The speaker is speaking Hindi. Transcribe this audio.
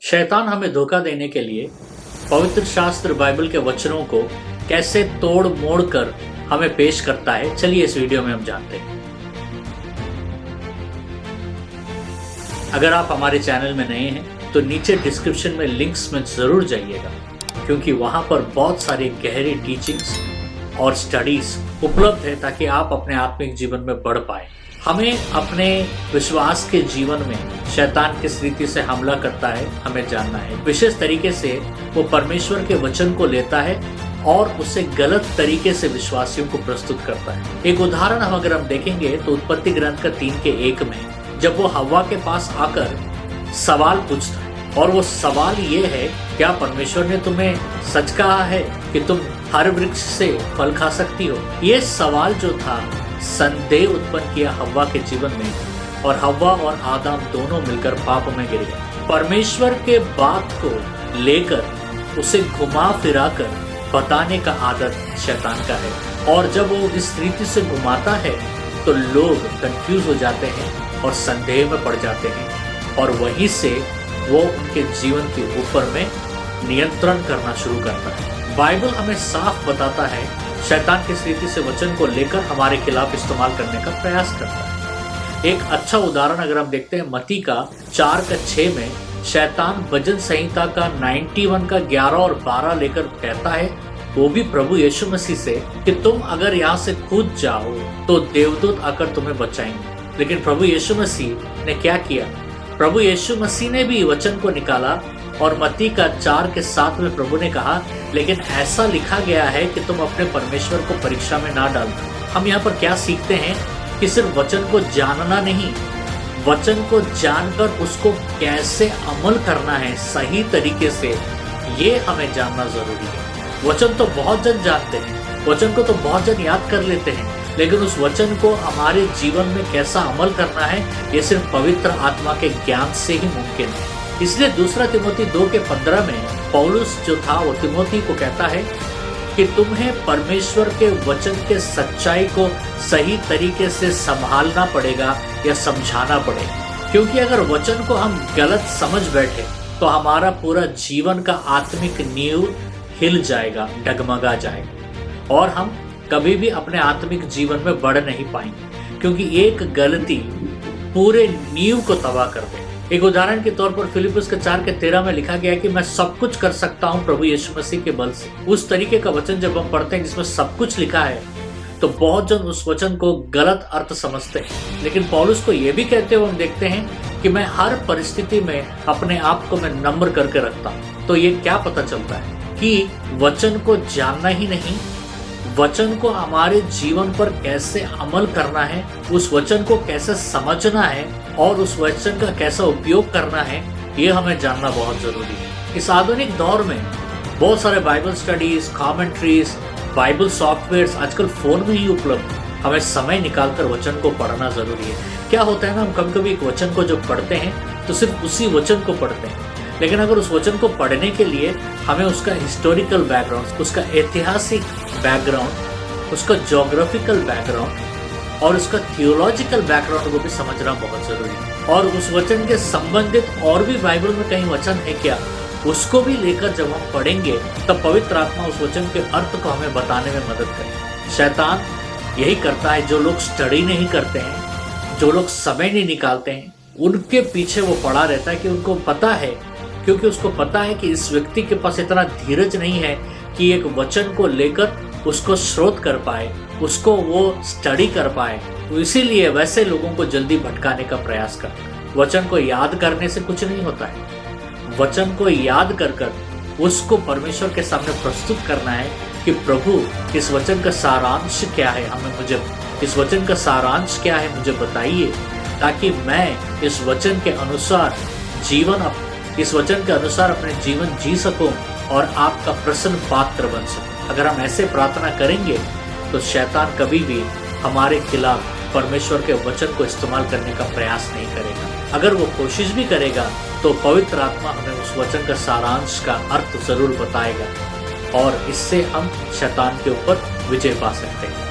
शैतान हमें धोखा देने के लिए पवित्र शास्त्र बाइबल के वचनों को कैसे तोड़ मोड़ कर हमें पेश करता है, चलिए इस वीडियो में हम जानते हैं। अगर आप हमारे चैनल में नए हैं तो नीचे डिस्क्रिप्शन में लिंक्स में जरूर जाइएगा, क्योंकि वहां पर बहुत सारी गहरी टीचिंग्स और स्टडीज उपलब्ध है ताकि आप अपने आत्मिक जीवन में बढ़ पाए। हमें अपने विश्वास के जीवन में शैतान किस रीति से हमला करता है हमें जानना है। विशेष तरीके से वो परमेश्वर के वचन को लेता है और उसे गलत तरीके से विश्वासियों को प्रस्तुत करता है। एक उदाहरण अगर हम देखेंगे तो उत्पत्ति ग्रंथ का 3:1 में जब वो हव्वा के पास आकर सवाल पूछता है, और वो सवाल ये है, क्या परमेश्वर ने तुम्हें सच कहा है कि तुम हर वृक्ष से फल खा सकती हो? ये सवाल जो था संदेह उत्पन्न किया हव्वा के जीवन में, और हव्वा और आदम दोनों मिलकर पाप में गिर गए। परमेश्वर के बात को लेकर उसे घुमा फिरा कर बताने का आदत शैतान का है, और जब वो इस रीति से घुमाता है तो लोग कंफ्यूज हो जाते हैं और संदेह में पड़ जाते हैं, और वहीं से वो उनके जीवन के ऊपर में नियंत्रण करना शुरू करता है। बाइबल हमें साफ बताता है शैतान किस रीति से वचन को लेकर हमारे खिलाफ इस्तेमाल करने का प्रयास करता है। एक अच्छा उदाहरण अगर हम देखते हैं मत्ती का 4:6 में, शैतान भजन संहिता का 91 का 11 और 12 लेकर कहता है, वो भी प्रभु यीशु मसीह से, कि तुम अगर यहाँ से कूद जाओ तो देवदूत आकर तुम्हें बचाएंगे। लेकिन प्रभु यीशु मसीह ने क्या किया? प्रभु यीशु मसीह ने भी वचन को निकाला, और मत्ती का 4:7 में प्रभु ने कहा, लेकिन ऐसा लिखा गया है कि तुम अपने परमेश्वर को परीक्षा में ना डालना। हम यहाँ पर क्या सीखते हैं कि सिर्फ वचन को जानना नहीं, वचन को जानकर उसको कैसे अमल करना है सही तरीके से, ये हमें जानना जरूरी है। वचन तो बहुत जन जानते हैं, वचन को तो बहुत जन याद कर लेते हैं, लेकिन उस वचन को हमारे जीवन में कैसा अमल करना है, ये सिर्फ पवित्र आत्मा के ज्ञान से ही मुमकिन है। इसलिए 2 तिमोथी 2:15 में पौलुस जो था वो तिमोथी को कहता है कि तुम्हें परमेश्वर के वचन के सच्चाई को सही तरीके से संभालना पड़ेगा या समझाना पड़ेगा, क्योंकि अगर वचन को हम गलत समझ बैठे तो हमारा पूरा जीवन का आत्मिक नींव हिल जाएगा, डगमगा जाएगा, और हम कभी भी अपने आत्मिक जीवन में बढ़ नहीं पाएंगे, क्योंकि एक गलती पूरे नींव को तबाह कर दे। एक उदाहरण के तौर पर फिलिप्पियों के 4:13 में लिखा गया है कि मैं सब कुछ कर सकता हूं प्रभु यीशु मसीह के बल से। उस तरीके का वचन जब हम पढ़ते हैं जिसमें सब कुछ लिखा है, तो बहुत जन उस वचन को गलत अर्थ समझते हैं। लेकिन पौलुस को यह भी कहते हुए हम देखते हैं कि मैं हर परिस्थिति में अपने आप को मैं नम्र करके रखता हूं। तो ये क्या पता चलता है कि वचन को जानना ही नहीं, वचन को हमारे जीवन पर कैसे अमल करना है, उस वचन को कैसे समझना है और उस वचन का कैसा उपयोग करना है, ये हमें जानना बहुत जरूरी है। इस आधुनिक दौर में बहुत सारे Bible studies, commentaries, Bible softwares आजकल फोन में ही उपलब्ध है। हमें समय निकालकर वचन को पढ़ना जरूरी है। क्या होता है ना, हम कभी कभी एक वचन को जब पढ़ते हैं तो सिर्फ उसी वचन को पढ़ते हैं, लेकिन अगर उस वचन को पढ़ने के लिए हमें उसका हिस्टोरिकल बैकग्राउंड, उसका ऐतिहासिक बैकग्राउंड, उसका ज्योग्राफिकल बैकग्राउंड और उसका थियोलॉजिकल बैकग्राउंड को भी समझना बहुत जरूरी है। और उस वचन के संबंधित और भी बाइबल में कई वचन है क्या, उसको भी लेकर जब हम पढ़ेंगे तब पवित्र आत्मा उस वचन के अर्थ को हमें बताने में मदद करेगी। शैतान यही करता है, जो लोग स्टडी नहीं करते हैं, जो लोग समय नहीं निकालते हैं, उनके पीछे वो पड़ा रहता है कि उनको पता है, क्योंकि उसको पता है कि इस व्यक्ति के पास इतना धीरज नहीं है कि एक वचन को लेकर उसको श्रोत कर पाए, उसको वो स्टडी कर पाए, तो इसीलिए वैसे लोगों को जल्दी भटकाने का प्रयास करता है। वचन को याद करने से कुछ नहीं होता है, वचन को याद कर उसको परमेश्वर के सामने प्रस्तुत करना है कि प्रभु इस वचन का सारांश क्या है, मुझे इस वचन का सारांश क्या है मुझे बताइए, ताकि मैं इस वचन के अनुसार इस वचन के अनुसार अपने जीवन जी सकूं और आपका प्रसन्न पात्र बन सकूं। अगर हम ऐसे प्रार्थना करेंगे तो शैतान कभी भी हमारे खिलाफ परमेश्वर के वचन को इस्तेमाल करने का प्रयास नहीं करेगा। अगर वो कोशिश भी करेगा तो पवित्र आत्मा हमें उस वचन का सारांश का अर्थ जरूर बताएगा, और इससे हम शैतान के ऊपर विजय पा सकते हैं।